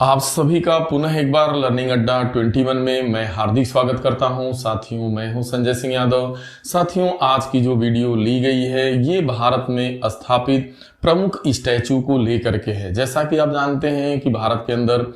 आप सभी का पुनः एक बार लर्निंग अड्डा 21 में मैं हार्दिक स्वागत करता हूं। साथियों, मैं हूं संजय सिंह यादव। साथियों, आज की जो वीडियो ली गई है ये भारत में स्थापित प्रमुख स्टैचू को लेकर के है। जैसा कि आप जानते हैं कि भारत के अंदर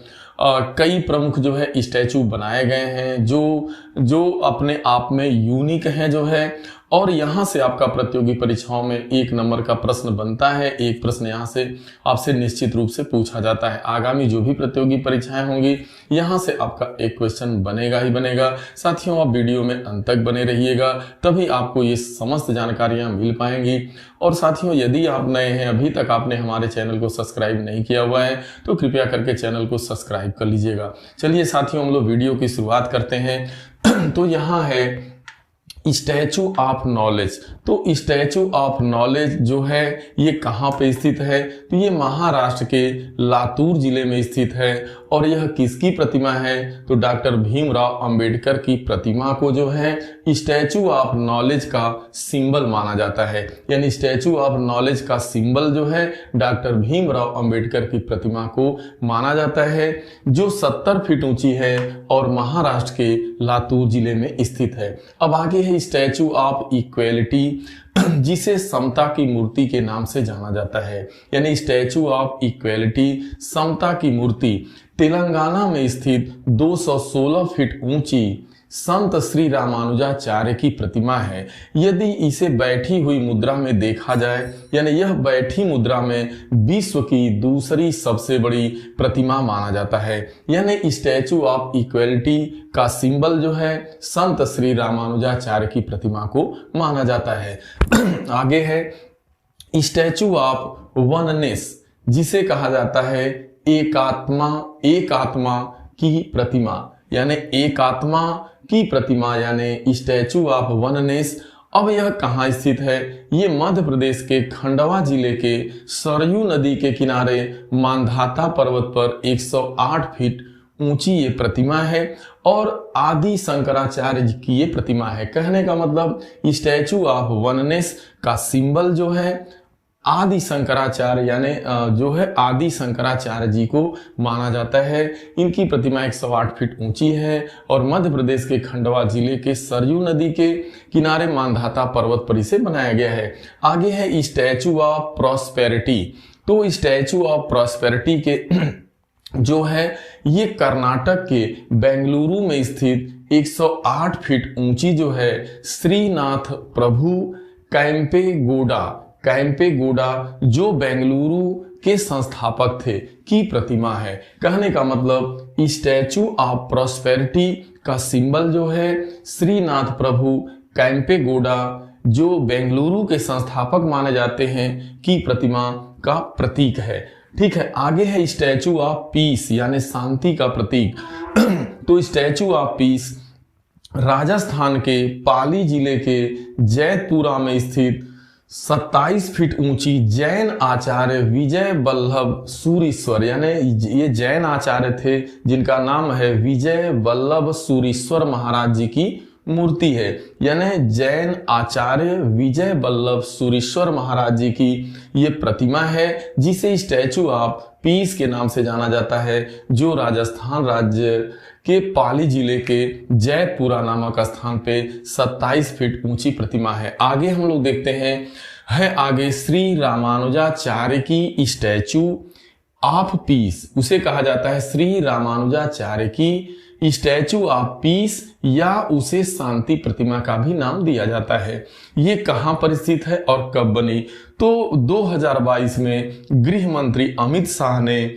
कई प्रमुख जो है स्टैचू बनाए गए हैं जो अपने आप में यूनिक हैं जो है। और यहाँ से आपका प्रतियोगी परीक्षाओं में 1 नंबर का प्रश्न बनता है। एक प्रश्न यहाँ से आपसे निश्चित रूप से पूछा जाता है। आगामी जो भी प्रतियोगी परीक्षाएं होंगी यहाँ से आपका एक क्वेश्चन बनेगा ही बनेगा। साथियों, आप वीडियो में अंत तक बने रहिएगा, तभी आपको ये समस्त जानकारियां मिल पाएंगी। और साथियों, यदि आप नए हैं, अभी तक आपने हमारे चैनल को सब्सक्राइब नहीं किया हुआ है तो कृपया करके चैनल को सब्सक्राइब कर लीजिएगा। चलिए साथियों, हम लोग वीडियो की शुरुआत करते हैं। तो यहाँ है स्टैचू ऑफ नॉलेज। तो स्टैचू ऑफ नॉलेज जो है ये कहाँ पे स्थित है? तो ये महाराष्ट्र के लातूर जिले में स्थित है। और यह किसकी प्रतिमा है? तो डॉक्टर भीमराव अंबेडकर की प्रतिमा को जो है स्टैचू ऑफ नॉलेज का सिंबल माना जाता है। यानी स्टैचू ऑफ नॉलेज का सिंबल जो है डॉक्टर भीमराव अंबेडकर की प्रतिमा को माना जाता है, जो 70 फीट ऊंची है और महाराष्ट्र के लातूर जिले में स्थित है। अब आगे है स्टैचू ऑफ इक्वेलिटी, जिसे समता की मूर्ति के नाम से जाना जाता है। यानी स्टैचू ऑफ इक्वेलिटी, समता की मूर्ति, तेलंगाना में स्थित 216 फीट ऊंची संत श्री रामानुजाचार्य की प्रतिमा है। यदि इसे बैठी हुई मुद्रा में देखा जाए, यानी यह बैठी मुद्रा में विश्व की दूसरी सबसे बड़ी प्रतिमा माना जाता है। यानी स्टैचू ऑफ इक्वेलिटी का सिंबल जो है संत श्री रामानुजाचार्य की प्रतिमा को माना जाता है। आगे है स्टैचू ऑफ वननेस, जिसे कहा जाता है एकात्मा की प्रतिमा। यानी एकात्मा की प्रतिमा यानी स्टैचू ऑफ वननेस। अब यह कहाँ स्थित है? ये मध्य प्रदेश के खंडवा जिले के सरयू नदी के किनारे मांधाता पर्वत पर 108 फीट ऊंची ये प्रतिमा है और आदि शंकराचार्य की ये प्रतिमा है। कहने का मतलब स्टैचू ऑफ वननेस का सिंबल जो है आदि शंकराचार्य यानी जो है आदि शंकराचार्य जी को माना जाता है। इनकी प्रतिमा 108 फीट ऊंची है और मध्य प्रदेश के खंडवा जिले के सरयू नदी के किनारे मांधाता पर्वत पर इसे बनाया गया है। आगे है स्टैचू ऑफ प्रॉस्पेरिटी। तो स्टैचू ऑफ प्रॉस्पेरिटी के जो है ये कर्नाटक के बेंगलुरु में स्थित 108 फीट ऊंची जो है श्रीनाथ प्रभु कैंपेगौड़ा जो बेंगलुरु के संस्थापक थे की प्रतिमा है। कहने का मतलब स्टैचू ऑफ प्रॉस्पेरिटी का सिंबल जो है श्रीनाथ प्रभु कैंपेगौड़ा जो बेंगलुरु के संस्थापक माने जाते हैं की प्रतिमा का प्रतीक है। ठीक है, आगे है स्टैचू ऑफ पीस यानी शांति का प्रतीक। तो स्टैचू ऑफ पीस राजस्थान के पाली जिले के जैतपुरा में स्थित 27 फीट ऊंची जैन आचार्य विजय वल्लभ सूरीश्वर, यानी ये जैन आचार्य थे जिनका नाम है विजय वल्लभ सूरीश्वर महाराज जी की मूर्ति है। यानी जैन आचार्य विजय वल्लभ सूरीश्वर महाराज जी की ये प्रतिमा है, जिसे स्टैचू ऑफ पीस के नाम से जाना जाता है, जो राजस्थान राज्य के पाली जिले के जैतपुरा नामक स्थान पे 27 फीट ऊंची प्रतिमा है। आगे हम लोग देखते हैं आगे श्री रामानुजाचार्य की स्टैचू ऑफ पीस, उसे कहा जाता है श्री रामानुजाचार्य की स्टैचू ऑफ पीस या उसे शांति प्रतिमा का भी नाम दिया जाता है। ये कहां पर स्थित है और कब बनी? तो 2022 में गृह मंत्री अमित शाह ने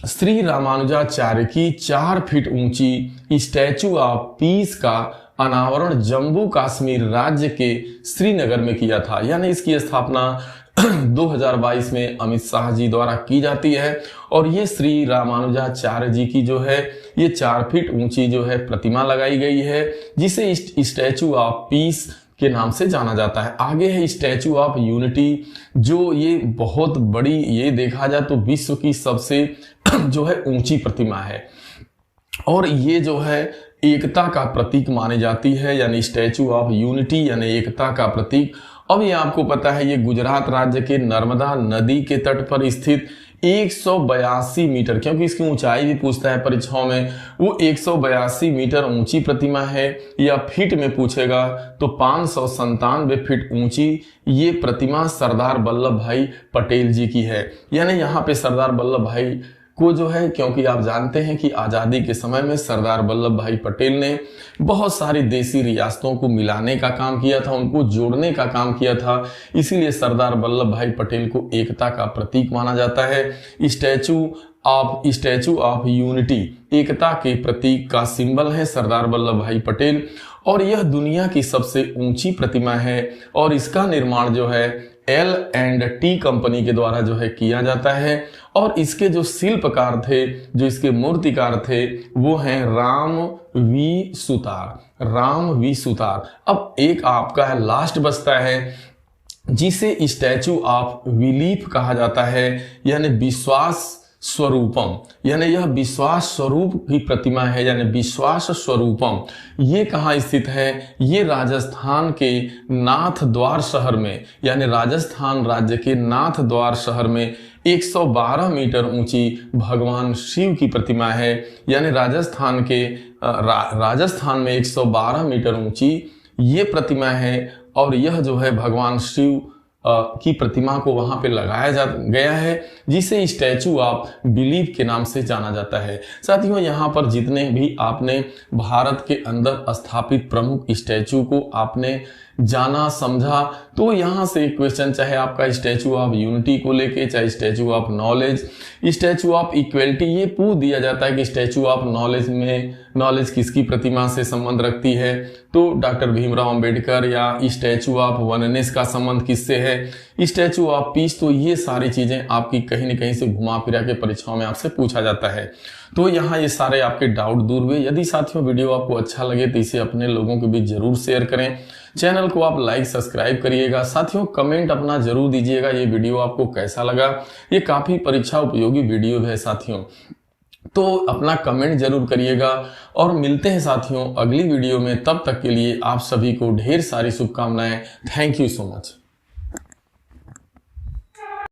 श्री रामानुजाचार्य की 4 फीट ऊंची स्टैचू ऑफ पीस का अनावरण जम्मू कश्मीर राज्य के श्रीनगर में किया था। यानी इसकी स्थापना 2022 में अमित शाह जी द्वारा की जाती है और ये श्री रामानुजाचार्य जी की जो है ये 4 फीट ऊंची जो है प्रतिमा लगाई गई है, जिसे स्टैचू ऑफ पीस के नाम से जाना जाता है। आगे है स्टैचू ऑफ यूनिटी, जो ये बहुत बड़ी, ये देखा जाए तो विश्व की सबसे जो है ऊंची प्रतिमा है और ये जो है एकता का प्रतीक मानी जाती है। यानी स्टैचू ऑफ यूनिटी यानी एकता का प्रतीक। अब ये आपको पता है ये गुजरात राज्य के नर्मदा नदी के तट पर स्थित 182 मीटर, क्योंकि इसकी ऊंचाई भी पूछता है परीक्षाओं में, वो 182 मीटर ऊंची प्रतिमा है। या फीट में पूछेगा तो 597 फीट ऊंची ये प्रतिमा सरदार वल्लभ भाई पटेल जी की है। यानी यहाँ पे सरदार वल्लभ भाई को जो है, क्योंकि आप जानते हैं कि आज़ादी के समय में सरदार वल्लभ भाई पटेल ने बहुत सारी देसी रियासतों को मिलाने का काम किया था, उनको जोड़ने का काम किया था, इसीलिए सरदार वल्लभ भाई पटेल को एकता का प्रतीक माना जाता है। स्टैचू ऑफ यूनिटी एकता के प्रतीक का सिंबल है सरदार वल्लभ भाई पटेल, और यह दुनिया की सबसे ऊंची प्रतिमा है और इसका निर्माण जो है L&T कंपनी के द्वारा जो है किया जाता है। और इसके जो शिल्पकार थे, जो इसके मूर्तिकार थे, वो हैं राम वी सुतार। अब एक आपका है लास्ट बचता है जिसे स्टैचू ऑफ बिलीफ कहा जाता है, यानी विश्वास स्वरूपम, यानी यह विश्वास स्वरूप की प्रतिमा है, यानी विश्वास स्वरूपम। ये कहाँ स्थित है? ये राजस्थान के नाथद्वार शहर में, यानी राजस्थान राज्य के नाथद्वार शहर में 112 मीटर ऊंची भगवान शिव की प्रतिमा है। यानी राजस्थान में 112 मीटर ऊंची ये प्रतिमा है, और यह जो है भगवान शिव की प्रतिमा को वहां पे लगाया गया है, जिसे स्टैचू ऑफ बिलीफ के नाम से जाना जाता है। साथियों, यहाँ पर जितने भी आपने भारत के अंदर स्थापित प्रमुख स्टैचू को आपने जाना समझा, तो यहाँ से क्वेश्चन, चाहे आपका स्टैचू ऑफ यूनिटी को लेके, चाहे statue of knowledge, statue of equality, ये पूछ दिया जाता है कि स्टैचू ऑफ नॉलेज में नॉलेज किसकी प्रतिमा से संबंध रखती है, तो डॉक्टर भीमराव अंबेडकर। या स्टैचू ऑफ वननेस का संबंध किससे है, स्टैचू ऑफ पीस। तो ये सारी चीजें आपकी कहीं न कहीं से घुमा फिरा के परीक्षाओं में आपसे पूछा जाता है। तो यहाँ ये सारे आपके डाउट दूर हुए। यदि साथियों वीडियो आपको अच्छा लगे तो इसे अपने लोगों के बीच जरूर शेयर करें। चैनल को आप लाइक सब्सक्राइब करिएगा। साथियों, कमेंट अपना जरूर दीजिएगा, ये वीडियो आपको कैसा लगा। ये काफी परीक्षा उपयोगी वीडियो है साथियों, तो अपना कमेंट जरूर करिएगा। और मिलते हैं साथियों अगली वीडियो में, तब तक के लिए आप सभी को ढेर सारी शुभकामनाएं। Thank you so much.